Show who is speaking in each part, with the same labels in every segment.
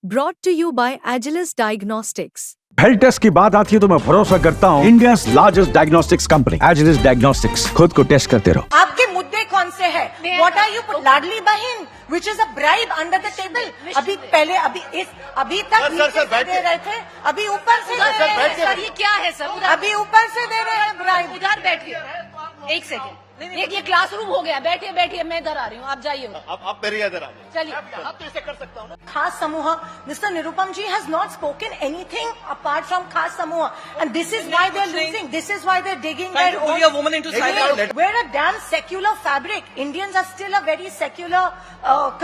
Speaker 1: Brought to you by Agilus Diagnostics.
Speaker 2: Health test की बात आती है तो मैं भरोसा करता हूँ India largest diagnostics company Agilus diagnostics. खुद को टेस्ट करते रहो।
Speaker 3: आपके मुद्दे कौन से हैं? What are you? लाडली बहन, which is a bribe under the table. अभी पहले अभी तक नीचे से दे रहे थे, अभी ऊपर से दे रहे हैं।
Speaker 4: सर ये क्या है सर?
Speaker 3: अभी ऊपर से दे रहे हैं ब्राइब।
Speaker 4: उधर बैठिए, एक सेकेंड। ये क्लासरूम हो गया। बैठिए बैठिए, मैं इधर आ रही हूँ, आप जाइए।
Speaker 5: अब मेरे इधर आ जाइए।
Speaker 4: चलिए,
Speaker 5: अब तो इसे कर सकता हूँ ना।
Speaker 3: खास समूह, Mr. Nirupam ji has not spoken anything apart from खास समूह, and this is why they're losing. This is why they're digging their own.
Speaker 5: a woman into silence.
Speaker 3: We're a damn secular fabric. Indians are still a very secular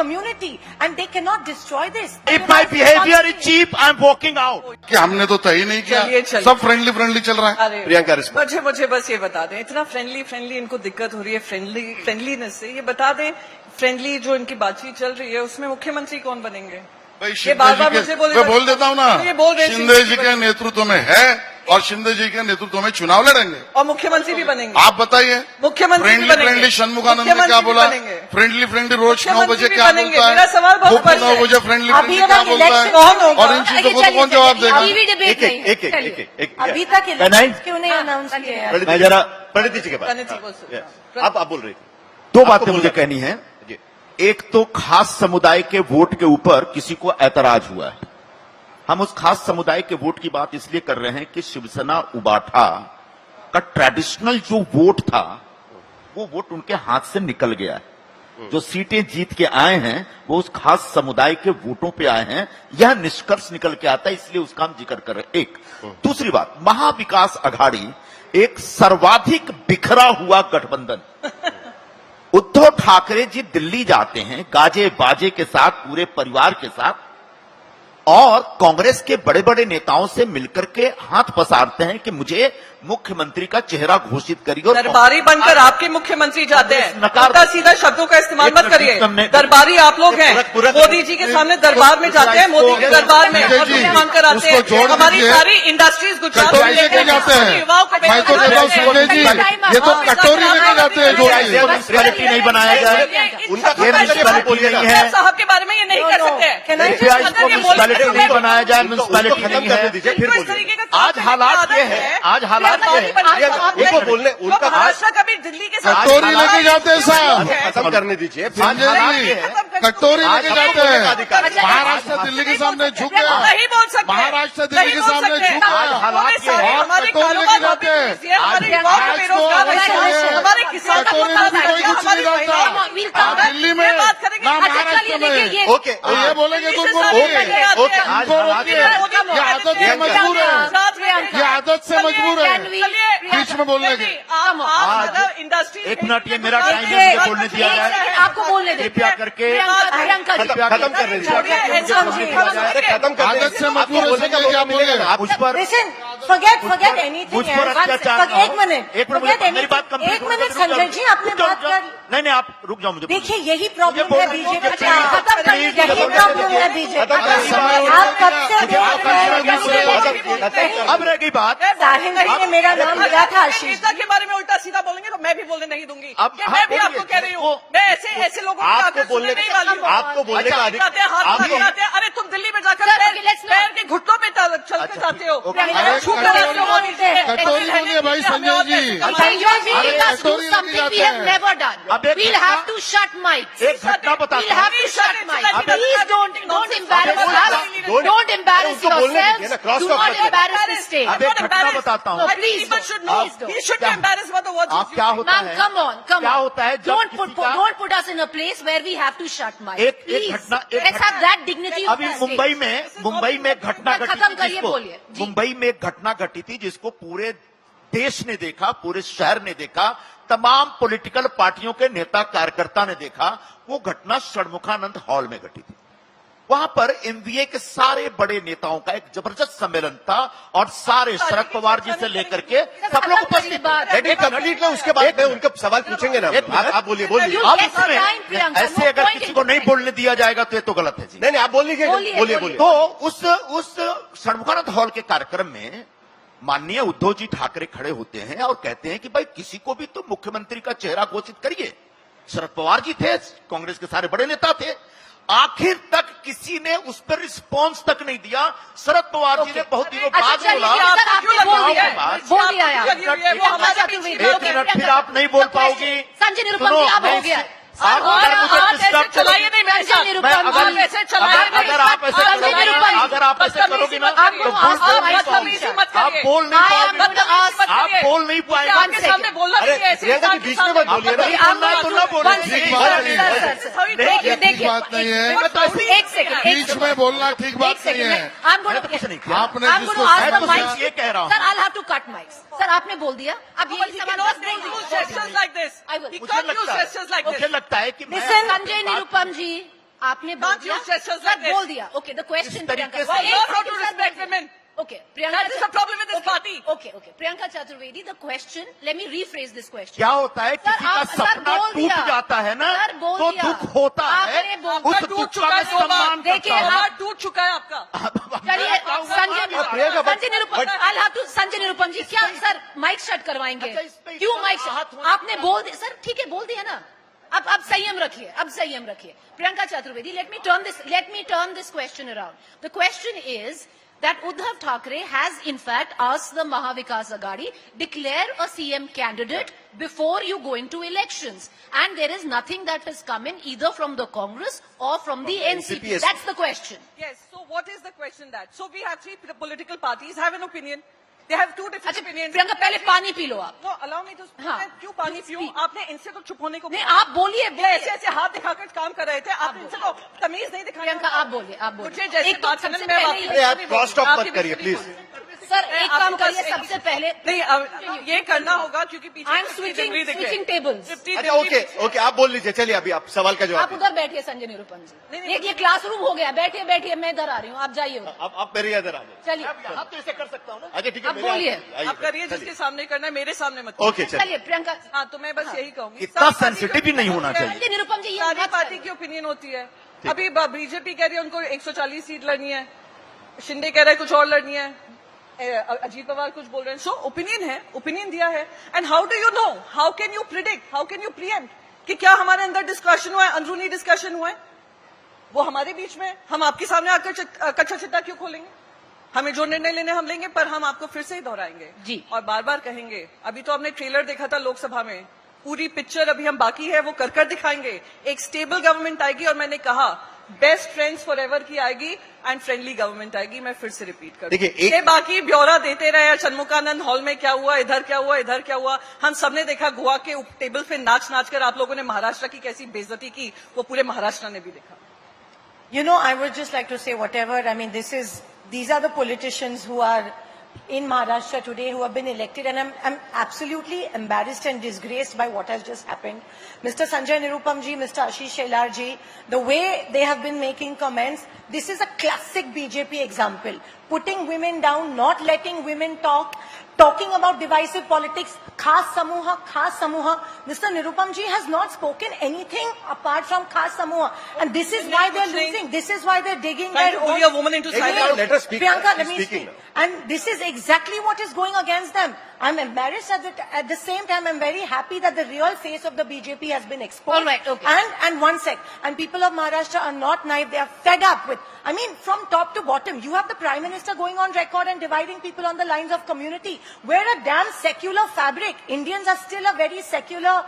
Speaker 3: community, and they cannot destroy this.
Speaker 5: If my behavior is cheap, I'm walking out.
Speaker 6: कि हमने तो तय नहीं किया,
Speaker 7: चलिए।
Speaker 6: सब friendly चल रहा है।
Speaker 5: प्रियंका रिस्पॉन्स।
Speaker 7: मुझे बस ये बता दें, इतना फ्रेंडली इनको दिक्कत हो रही है फ्रेंडलीनेस से, ये बता दें फ्रेंडली जो इनकी बातचीत चल रही है उसमें मुख्यमंत्री कौन बनेंगे?
Speaker 6: भाई
Speaker 7: ये बार-बार मुझे
Speaker 6: मैं बोल देता हूँ ना,
Speaker 7: ये बोल रहे
Speaker 6: शिंदे जी के नेतृत्व में है और शिंदे जी के नेतृत्व में चुनाव लड़ेंगे
Speaker 7: और मुख्यमंत्री भी बनेंगे।
Speaker 6: आप बताइए,
Speaker 7: मुख्यमंत्री भी बनेंगे।
Speaker 6: फ्रेंडली शण्मुगानंद ने क्या बोला? फ्रेंडली रोज 9 बजे क्या बोलता है?
Speaker 7: मेरा सवाल बहुत स्पष्ट है।
Speaker 6: 9 बजे फ्रेंडली
Speaker 3: अभी
Speaker 6: क्या
Speaker 3: अगर
Speaker 6: बोलता है?
Speaker 3: इलेक्शन
Speaker 6: और इन चीजों को तो कौन जवाब देगा?
Speaker 5: एक
Speaker 3: अभी तक इलेक्शन क्यों नहीं अनाउंस किया है?
Speaker 5: मैं जरा प्रणीति जी के पास।
Speaker 7: प्रणीति बोल सकते हैं।
Speaker 5: आप बोल रही थी। दो बातें मुझे कहनी है। एक तो खास समुदाय के वोट के ऊपर किसी को ऐतराज हुआ है। हम उस खास समुदाय के वोट की बात इसलिए कर रहे हैं कि शिवसेना उबाठा का ट्रेडिशनल जो वोट था वो वोट उनके हाथ से निकल गया है। जो सीटें जीत के आए हैं वो उस खास समुदाय के वोटों पे आए हैं। यह निष्कर्ष निकल के आता है, इसलिए उसका हम जिक्र कर रहे हैं। एक दूसरी बात, महाविकास अघाड़ी एक सर्वाधिक बिखरा हुआ गठबंधन। उद्धव ठाकरे जी दिल्ली जाते हैं गाजे बाजे के साथ, पूरे परिवार के साथ, और कांग्रेस के बड़े बड़े नेताओं से मिलकर के हाथ पसारते हैं कि मुझे मुख्यमंत्री का चेहरा घोषित करिए।
Speaker 7: दरबारी बनकर आपके मुख्यमंत्री जाते हैं। उल्टा सीधा शब्दों का इस्तेमाल मत करिए। दरबारी आप लोग हैं। मोदी जी के सामने दरबार में जाते हैं, मोदी के दरबार में मांगकर आते हैं। हमारी सारी इंडस्ट्रीज गुजरात में लेके जाते हैं। युवाओं को
Speaker 6: मैं तो कहता हूँ संजय जी, ये तो कटोरी लेके जाते हैं।
Speaker 5: म्यूनिसिपैलिटी नहीं बनाया जाए, उनका म्यूनिसिपैलिटी नहीं है।
Speaker 7: साहब के बारे में ये नहीं कर सकते।
Speaker 5: म्यूनिसिपैलिटी नहीं बनाया जाए, म्यूनिसिपैलिटी नहीं है। आज हालात ये है, आज हालात
Speaker 7: उनको बोलने उनका भाषा कभी दिल्ली के साथ
Speaker 6: कटोरी लेके जाते हैं साहब,
Speaker 5: खत्म करने दीजिए।
Speaker 6: संजय जी कटोरी लेके जाते हैं। महाराष्ट्र दिल्ली के सामने झुक गया,
Speaker 7: नहीं बोल सकते।
Speaker 6: महाराष्ट्र दिल्ली के सामने झुक गया।
Speaker 5: हालात ये है,
Speaker 7: हमारे
Speaker 6: कटोरी लेके जाते हैं।
Speaker 7: हमारे युवाओं को बेरोजगार बनाइए, हमारे किसान को
Speaker 6: कटोरी में भी कोई कुछ नहीं रहता। आप दिल्ली में ना महाराष्ट्र में
Speaker 5: ओके
Speaker 6: ये बोलेंगे तो उनको
Speaker 5: ओके आज हालात
Speaker 6: ये आदत से मजबूर है, ये आदत से मजबूर है बीच में बोलने की।
Speaker 7: इंडस्ट्री
Speaker 5: एक मिनट, ये मेरा टाइम है, मुझे बोलने दिया जाए।
Speaker 4: आपको बोलने दे।
Speaker 5: कृपया करके
Speaker 4: खत्म
Speaker 5: करने
Speaker 6: आदत से मजबूर है, संजय जी आप बोलिए।
Speaker 5: आप उस पर
Speaker 3: forget anything
Speaker 5: उस पर
Speaker 3: else.
Speaker 5: अत्याचार ना हो।
Speaker 3: एक मिनट
Speaker 5: मुझे मेरी बात कंप्लीट
Speaker 3: एक मिनट संजय जी, आपने बात कर।
Speaker 5: नहीं आप रुक जाओ, मुझे
Speaker 3: देखिए यही प्रॉब्लम है बीजेपी का। यही
Speaker 5: खत्म
Speaker 3: प्रॉब्लम है बीजेपी का। आप कब से बोल रहे हैं?
Speaker 5: अब रह गई बात,
Speaker 3: साहिल जी ने मेरा नाम लिया था आशीष।
Speaker 7: के बारे में उल्टा सीधा बोलेंगे तो मैं भी बोलने नहीं दूंगी।
Speaker 5: अब
Speaker 7: ये मैं भी आपको कह रही हूँ, मैं ऐसे लोगों को
Speaker 5: आपको बोलने
Speaker 7: नहीं वाली हूँ।
Speaker 5: आपको बोलने का अधिकार
Speaker 7: हाथ लगाते हैं। अरे तुम दिल्ली में जाकर पैर के घुटनों पे चलते जाते हो।
Speaker 6: कटोरी बोलिए भाई संजय जी।
Speaker 4: संजय जी,
Speaker 6: अरे
Speaker 4: let us do
Speaker 6: कटोरी लेके
Speaker 4: something
Speaker 6: जाते
Speaker 4: we have
Speaker 6: हैं।
Speaker 4: never done.
Speaker 5: अब एक
Speaker 4: We'll have to shut mics.
Speaker 5: एक घटना बताता
Speaker 4: We'll have to shut mics. Please don't embarrass us. Don't embarrass yourselves. Do not embarrass the state.
Speaker 5: अब एक घटना बताता हूँ।
Speaker 4: Please don't.
Speaker 7: He should be embarrassed by the words.
Speaker 5: आप क्या होता
Speaker 4: Ma'am,
Speaker 5: है,
Speaker 4: come on.
Speaker 5: क्या होता है जब
Speaker 4: Don't put us in a place where we have to shut mics.
Speaker 5: एक
Speaker 4: Please.
Speaker 5: घटना
Speaker 4: Let's have that dignity of
Speaker 5: अभी
Speaker 4: the state.
Speaker 5: मुंबई में घटना घटी
Speaker 4: खत्म
Speaker 5: थी
Speaker 4: करिए,
Speaker 5: जिसको
Speaker 4: बोलिए। जी।
Speaker 5: मुंबई में एक घटना घटी थी जिसको पूरे देश ने देखा, पूरे शहर ने देखा, तमाम पॉलिटिकल पार्टियों के नेता कार्यकर्ता ने देखा। वो घटना षणमुखानंद हॉल में घटी थी। वहां पर एमवीए के सारे बड़े नेताओं का एक जबरदस्त सम्मेलन था और सारे शरद पवार जी से लेकर के सब लोग उपस्थित थे। कंप्लीट ना, उसके बाद में उनका सवाल पूछेंगे ना। आप बोलिए अब इसमें ऐसे अगर किसी को नहीं बोलने दिया जाएगा तो ये तो गलत है जी। नहीं आप बोल लीजिए, बोलिए। तो उस षणमुखानंद हॉल के कार्यक्रम में माननीय उद्धव जी ठाकरे खड़े होते हैं और कहते हैं कि भाई किसी को भी तो मुख्यमंत्री का चेहरा घोषित करिए। शरद पवार जी थे, कांग्रेस के सारे बड़े नेता थे, आखिर तक किसी ने उस पर रिस्पॉन्स तक नहीं दिया। शरद पवार जी ने बहुत दिनों बाद बोला।
Speaker 4: सर, आपने बोल दिया है। बोल दिया है आपने।
Speaker 5: एक मिनट, फिर आप नहीं बोल पाओगी।
Speaker 4: संजय निरुपम जी, आप हो गया।
Speaker 5: आप अगर मुझे डिस्टर्ब
Speaker 7: चलाइए नहीं मेरे साथ।
Speaker 4: संजय निरुपम जी,
Speaker 7: ऐसे चलाइए नहीं।
Speaker 5: अगर आप ऐसे
Speaker 4: संजय
Speaker 5: करोगी
Speaker 4: निरुपम
Speaker 5: ना,
Speaker 4: जी,
Speaker 5: अगर आप ऐसे करोगी ना,
Speaker 4: आपको
Speaker 5: तो
Speaker 7: बदतमीजी मत करिए।
Speaker 5: आप बोल नहीं पाओगे। आप बोल नहीं पाएंगे।
Speaker 7: आपके सामने बोलना नहीं है ऐसे।
Speaker 6: प्रियंका जी, बीच में मत बोलिए ना।
Speaker 5: आप बोलना तो ना बोलो।
Speaker 6: ठीक बात नहीं है।
Speaker 4: देखिए
Speaker 6: ठीक बात नहीं है।
Speaker 4: एक सेकंड,
Speaker 6: बीच में बोलना ठीक बात नहीं है।
Speaker 5: मैंने तो कुछ नहीं किया।
Speaker 6: आपने
Speaker 4: I'm
Speaker 6: जिसको
Speaker 4: going to ask
Speaker 5: मैं
Speaker 4: the
Speaker 5: तो
Speaker 4: mics.
Speaker 5: सिर्फ ये कह रहा हूँ।
Speaker 4: Sir, I'll have to cut mics. Sir, आपने बोल दिया। अब ये
Speaker 7: gestures like this.
Speaker 4: I will.
Speaker 7: He
Speaker 5: मुझे
Speaker 7: can't use
Speaker 5: लगता है,
Speaker 7: gestures like
Speaker 5: मुझे
Speaker 7: this.
Speaker 5: लगता है कि मैं
Speaker 4: Listen, संजय निरुपम जी, आपने बोल
Speaker 7: Can't
Speaker 4: दिया।
Speaker 7: use gestures
Speaker 4: sir
Speaker 7: like this.
Speaker 4: बोल दिया। Okay, the question
Speaker 5: इस तरीके
Speaker 4: प्रियंका।
Speaker 5: से-
Speaker 7: Learn how to respect women.
Speaker 4: Okay, Priyanka.
Speaker 7: That is the problem with this party.
Speaker 4: Okay. Priyanka Chaturvedi, the question. Let me rephrase this question.
Speaker 5: क्या होता है,
Speaker 4: sir,
Speaker 5: किसी का
Speaker 4: आप- सर,
Speaker 5: सपना
Speaker 4: बोल
Speaker 5: टूट
Speaker 4: दिया।
Speaker 5: जाता है ना,
Speaker 4: सर, बोल
Speaker 5: तो
Speaker 4: दिया।
Speaker 5: दुख होता है।
Speaker 4: आपने बोल-
Speaker 5: उस
Speaker 7: आपका टूट
Speaker 5: दुख
Speaker 7: चुका
Speaker 5: का
Speaker 7: है
Speaker 5: मैं
Speaker 7: 2 बार।
Speaker 5: सम्मान
Speaker 4: देखिए,
Speaker 5: करता हूँ।
Speaker 7: हाथ टूट चुका है आपका।
Speaker 4: चलिए, Sanjay Nirupam, I'll have to Sanjay Nirupam जी, क्या सर माइक शट करवाएंगे?
Speaker 5: अच्छा, इस पे
Speaker 4: क्यों माइक
Speaker 5: हाथ
Speaker 4: शट?
Speaker 5: होने
Speaker 4: आपने बोल दिया सर, ठीक है, बोल दिया ना। अब संयम रखिए, अब संयम रखिए। Priyanka Chaturvedi, let me turn this question around. The question is that Uddhav Thackeray has in fact asked the Mahavikas Aghadi declare a CM candidate before you go into elections, and there is nothing that has come in either from the Congress or from the NCP. That's the question.
Speaker 7: Yes. So what is the question that? So we have 3 political parties have an opinion. They have 2 different
Speaker 4: अच्छा,
Speaker 7: opinions.
Speaker 4: Priyanka पहले पानी P low आप।
Speaker 7: No, allow me to.
Speaker 4: हाँ।
Speaker 7: मैं क्यों पानी पीऊं? आपने इनसे तो चुप होने को
Speaker 4: नहीं,
Speaker 7: कहा।
Speaker 4: आप बोलिए,
Speaker 7: ये ऐसे ऐसे हाथ दिखाकर काम कर रहे थे। आपने इनसे तो तमीज नहीं दिखाई।
Speaker 4: प्रियंका आप बोलिए, आप बोलिए।
Speaker 7: मुझे जैसे
Speaker 4: एक तो
Speaker 7: बात
Speaker 4: सबसे
Speaker 7: करने में
Speaker 4: पहले
Speaker 7: बात
Speaker 4: ये-
Speaker 7: करिए।
Speaker 5: आप क्रॉस टॉक
Speaker 7: आपके
Speaker 5: मत करिए,
Speaker 7: बीच में
Speaker 5: प्लीज।
Speaker 4: सर एक
Speaker 7: आपके
Speaker 4: काम
Speaker 7: पास
Speaker 4: करिए,
Speaker 7: एक-
Speaker 4: सबसे पहले
Speaker 7: नहीं, अब ये करना होगा क्योंकि पीछे
Speaker 4: आई एम
Speaker 7: 50
Speaker 4: स्विचिंग
Speaker 7: डिग्री दिखे।
Speaker 4: Switching tables.
Speaker 7: 50
Speaker 8: अच्छा
Speaker 7: डिग्री
Speaker 8: ओके ओके, आप बोल लीजिए। चलिए अभी आप सवाल का
Speaker 4: आप
Speaker 8: जवाब
Speaker 4: उधर बैठिए संजय निरुपम
Speaker 7: नहीं,
Speaker 4: जी। ये क्लासरूम हो गया, बैठिए बैठिए, मैं इधर आ रही हूँ, आप जाइए उधर।
Speaker 8: आप मेरे इधर आ जाइए।
Speaker 4: चलिए
Speaker 5: आप तो इसे कर सकता हूँ ना।
Speaker 8: अच्छा ठीक है,
Speaker 4: अब
Speaker 8: मेरे
Speaker 4: बोलिए।
Speaker 8: आइए,
Speaker 7: आप करिए
Speaker 8: चलिए।
Speaker 7: जिसके सामने करना है, मेरे सामने मत।
Speaker 8: ओके चलिए।
Speaker 4: चलिए प्रियंका।
Speaker 7: हाँ, तो मैं बस यही कहूंगी।
Speaker 5: इतना सेंसिटिव ही नहीं होना चाहिए।
Speaker 4: संजय निरुपम जी, ये
Speaker 7: सारी
Speaker 4: मत
Speaker 7: पार्टी
Speaker 4: करिए।
Speaker 7: की ओपिनियन होती है। अभी बीजेपी कह रही है उनको 140 सीट लड़नी है, शिंदे कह रहा है कुछ और लड़नी है, अजीत पवार कुछ बोल रहे हैं। सो ओपिनियन है, ओपिनियन दिया है। And how do you know, how can you predict, how can you pre-empt कि क्या हमारे अंदर डिस्कशन हुआ है, अंदरूनी डिस्कशन हुआ है? वो हमारे बीच में, हम आपके सामने आकर कच्चा चिट्टा क्यों खोलेंगे? हमें जो निर्णय लेने हम लेंगे, पर हम आपको फिर से ही दोहराएंगे
Speaker 4: जी।
Speaker 7: और बार बार कहेंगे। अभी तो हमने ट्रेलर देखा था लोकसभा में, पूरी पिक्चर अभी हम बाकी है वो कर दिखाएंगे। एक स्टेबल गवर्नमेंट आएगी और मैंने कहा बेस्ट फ्रेंड्स फॉर एवर की आएगी एंड फ्रेंडली गवर्नमेंट आएगी। मैं फिर से रिपीट कर
Speaker 8: देखिए, एक-
Speaker 7: ये बाकी ब्यौरा देते रहे, षणमुखानंद हॉल में क्या हुआ, इधर क्या हुआ, इधर क्या हुआ। हम सबने देखा गोवा के टेबल पे नाच कर आप लोगों ने महाराष्ट्र की कैसी बेइज्जती की, वो पूरे महाराष्ट्र ने भी देखा।
Speaker 3: You know, I would just like to say whatever, I mean, these are the politicians who are in Maharashtra today who have been elected, and I'm absolutely embarrassed and disgraced by what has just happened. Mr. Sanjay Nirupam ji, Mr. Ashish Shelar ji, the way they have been making comments, this is a classic BJP example. Putting women down, not letting women talk, talking about divisive politics, khas samuha, khas samuha. Mr. Nirupam ji has not spoken anything apart from khas samuha. And this is why they're losing. This is why they're digging
Speaker 7: Trying
Speaker 3: their
Speaker 7: to bully
Speaker 3: own.
Speaker 7: a woman into
Speaker 3: Wait,
Speaker 7: silence.
Speaker 8: Let her speak.
Speaker 3: Priyanka, let
Speaker 8: She's
Speaker 3: me
Speaker 8: speaking
Speaker 3: speak.
Speaker 8: now.
Speaker 3: And this is exactly what is going against them. I'm embarrassed at the same time. I'm very happy that the real face of the BJP has been exposed.
Speaker 4: All right, okay.
Speaker 3: And one sec. And people of Maharashtra are not naive. They are fed up with. I mean, from top to bottom, you have the Prime Minister going on record and dividing people on the lines of community. We're a damn secular fabric. Indians are still a very secular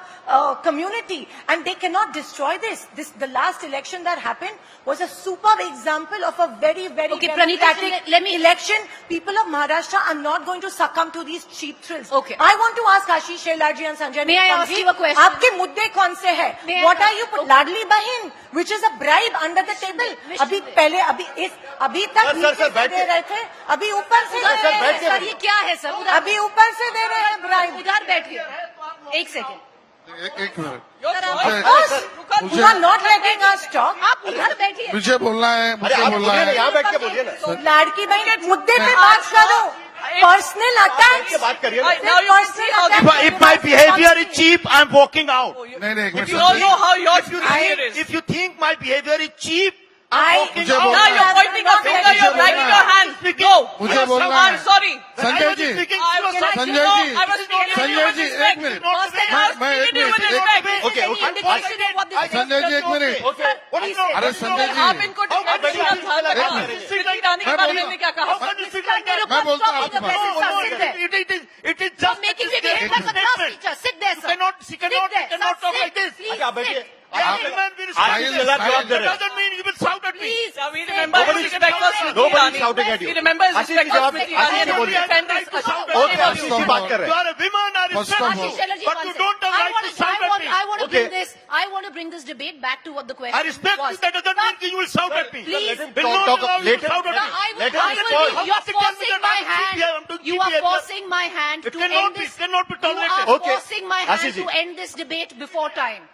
Speaker 3: community, and they cannot destroy this. The last election that happened was a superb example of a very, very
Speaker 4: Okay, Pranita,
Speaker 3: democratic
Speaker 4: let me-
Speaker 3: election. People of Maharashtra are not going to succumb to these cheap thrills.
Speaker 4: Okay.
Speaker 3: I want to ask Ashish Shelarji and Sanjay
Speaker 4: May I
Speaker 3: Nirupam
Speaker 4: ask
Speaker 3: ji,
Speaker 4: you a question?
Speaker 3: आपके मुद्दे कौन से हैं?
Speaker 4: May I
Speaker 3: What are
Speaker 4: ask-
Speaker 3: you? Ladli Bahin, which is a bribe under the table. अभी पहले अभी तक
Speaker 8: sir,
Speaker 3: नीचे से
Speaker 8: बैठ
Speaker 3: दे
Speaker 8: के-
Speaker 3: रहे थे, अभी ऊपर से दे
Speaker 4: सर,
Speaker 3: रहे
Speaker 4: सर,
Speaker 3: हैं।
Speaker 4: ये क्या है सर? उधर
Speaker 3: अभी ऊपर से दे रहे हैं bribe.
Speaker 4: उधर बैठिए, एक सेकेंड।
Speaker 6: एक minute,
Speaker 3: Of course, you are not letting us talk.
Speaker 4: आप उधर बैठिए।
Speaker 6: मुझे बोलना है,
Speaker 8: अरे
Speaker 6: मुझे
Speaker 8: आप
Speaker 6: बोलना
Speaker 8: बोलिए ना,
Speaker 6: है।
Speaker 8: यहाँ बैठ के बोलिए ना।
Speaker 3: तो लाड़की बहन मुद्दे पे बात करो. Personal attacks.
Speaker 8: ये बात करिए ना।
Speaker 7: Now you can see how
Speaker 3: Personal
Speaker 5: If my behavior is cheap, I'm walking out.
Speaker 6: नहीं नहीं, एक minute
Speaker 7: you all
Speaker 6: sir.
Speaker 7: know how your
Speaker 5: If you
Speaker 7: behavior
Speaker 5: think,
Speaker 7: is.
Speaker 5: if you think my behavior is cheap, I'm
Speaker 3: I-
Speaker 5: walking
Speaker 6: मुझे
Speaker 5: out.
Speaker 6: बोलना
Speaker 7: Now
Speaker 6: है।
Speaker 7: you're pointing a finger, you're
Speaker 6: मुझे
Speaker 7: wagging
Speaker 6: बोलना
Speaker 7: your
Speaker 6: है।
Speaker 7: hand. No.
Speaker 6: मुझे बोलना
Speaker 7: I'm
Speaker 6: है।
Speaker 7: sorry.
Speaker 6: Sanjay ji,
Speaker 5: Speaking
Speaker 7: I was
Speaker 5: through a
Speaker 6: Sanjay ji,
Speaker 7: I was speaking to you
Speaker 6: Sanjay
Speaker 7: with
Speaker 6: ji,
Speaker 7: respect.
Speaker 6: एक मिनट।
Speaker 7: I was
Speaker 6: मैं
Speaker 7: speaking to you with
Speaker 6: एक
Speaker 7: respect.
Speaker 6: Minute,
Speaker 8: Okay, okay.
Speaker 4: Indication of what
Speaker 6: Sanjay ji, एक minute. अरे संजय जी,
Speaker 7: आप इनको ईरानी के बारे में क्या कहा?
Speaker 6: मैं बोलता हूँ आपकी बात।
Speaker 8: It is just
Speaker 4: making me
Speaker 8: a
Speaker 4: behave like a class
Speaker 8: statement.
Speaker 4: teacher. Sit there, sir.
Speaker 8: She cannot talk like this.
Speaker 4: Please
Speaker 8: अच्छा, बैठिए।
Speaker 4: sit.
Speaker 8: आप जवाब दे रहे हैं। Doesn't mean you will shout at me.
Speaker 4: Please.
Speaker 7: We remember his respect for Smriti
Speaker 8: Nobody
Speaker 7: Irani.
Speaker 8: shouting at you.
Speaker 7: We remember his
Speaker 8: Ashish
Speaker 7: respect
Speaker 8: ji,
Speaker 7: for
Speaker 8: जवाब-
Speaker 7: Smriti Irani and
Speaker 8: Ashish
Speaker 7: would
Speaker 8: ji,
Speaker 7: defend his
Speaker 8: Okay, Ashish ji बात कर रहे
Speaker 6: You
Speaker 8: हैं। You are a woman, are
Speaker 6: First of all-
Speaker 4: Ashish Chatterjee,
Speaker 3: But
Speaker 4: one
Speaker 3: you
Speaker 4: second.
Speaker 3: don't have right to shout at me.
Speaker 4: I want to
Speaker 8: Okay.
Speaker 4: bring this. I want to bring this debate back to what the question
Speaker 8: I respect
Speaker 4: was.
Speaker 8: you. That doesn't mean that you will shout at me.
Speaker 4: Please.
Speaker 8: Will not allow you to shout at
Speaker 4: No,
Speaker 8: me.
Speaker 4: I will,
Speaker 8: Let
Speaker 4: I
Speaker 8: us
Speaker 4: will
Speaker 8: call.
Speaker 4: be, you're forcing my hand. You are forcing my hand
Speaker 8: It
Speaker 4: to
Speaker 8: cannot
Speaker 4: end
Speaker 8: be-
Speaker 4: this.
Speaker 8: it cannot be
Speaker 4: You
Speaker 8: tolerated.
Speaker 4: are
Speaker 8: Okay.
Speaker 4: forcing my hand
Speaker 8: Ashish ji.
Speaker 4: to end this debate before time.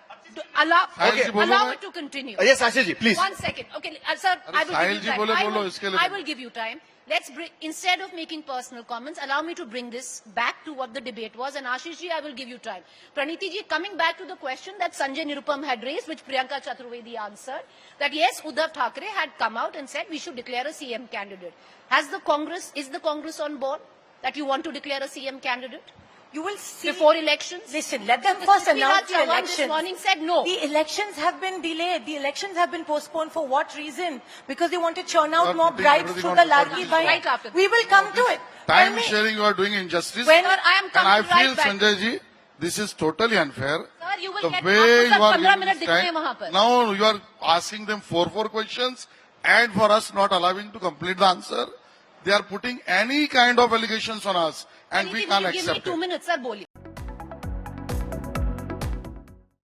Speaker 4: Allow,
Speaker 6: साहिल जी बोलो
Speaker 4: allow
Speaker 6: मैं।
Speaker 4: it to continue.
Speaker 8: Yes, Ashish ji, please.
Speaker 4: 1 second. Okay, sir, I will
Speaker 6: Sahil
Speaker 4: give you
Speaker 6: ji
Speaker 4: time.
Speaker 6: बोले,
Speaker 4: I
Speaker 6: बोलो,
Speaker 4: will-
Speaker 6: इसके लिए
Speaker 4: I
Speaker 6: बोलो।
Speaker 4: will give you time. Let's bring, instead of making personal comments, allow me to bring this back to what the debate was. And Ashish ji, I will give you time. Praniti ji, coming back to the question that Sanjay Nirupam had raised, which Priyanka Chaturvedi answered, that yes, Uddhav Thackeray had come out and said we should declare a CM candidate. Is the Congress on board that you want to declare a CM candidate
Speaker 3: You will see.
Speaker 4: before elections?
Speaker 3: Listen, let them
Speaker 4: Mr.
Speaker 3: first
Speaker 4: Prithviraj
Speaker 3: announce the
Speaker 4: Chavan
Speaker 3: elections.
Speaker 4: this morning said no.
Speaker 3: The elections have been delayed. The elections have been postponed for what reason? Because they want to churn out
Speaker 6: You are
Speaker 3: more
Speaker 6: putting
Speaker 3: bribes
Speaker 6: everything
Speaker 3: through
Speaker 6: on
Speaker 3: the
Speaker 6: the
Speaker 3: Lalki
Speaker 6: party.
Speaker 4: Right
Speaker 3: Bhai.
Speaker 4: after
Speaker 3: We will come to it. Tell
Speaker 6: Time
Speaker 3: me-
Speaker 6: sharing you are doing injustice.
Speaker 3: When-
Speaker 4: Sir, I am
Speaker 6: And I
Speaker 4: coming
Speaker 6: feel,
Speaker 4: right back.
Speaker 6: Sanjay ji, this is totally unfair.
Speaker 4: Sir, you will
Speaker 6: The
Speaker 4: get
Speaker 6: way
Speaker 4: आपको
Speaker 6: you
Speaker 4: sir
Speaker 6: are
Speaker 4: 15
Speaker 6: giving
Speaker 4: minute
Speaker 6: this
Speaker 4: दिखते हैं
Speaker 6: time.
Speaker 4: वहाँ पर.
Speaker 6: Now you are asking them four questions and for us not allowing to complete the answer. They are putting any kind of allegations on us and we
Speaker 4: Praniti ji,
Speaker 6: can't
Speaker 4: you give me
Speaker 6: accept
Speaker 4: 2
Speaker 6: it.
Speaker 4: minutes, sir, बोलिए.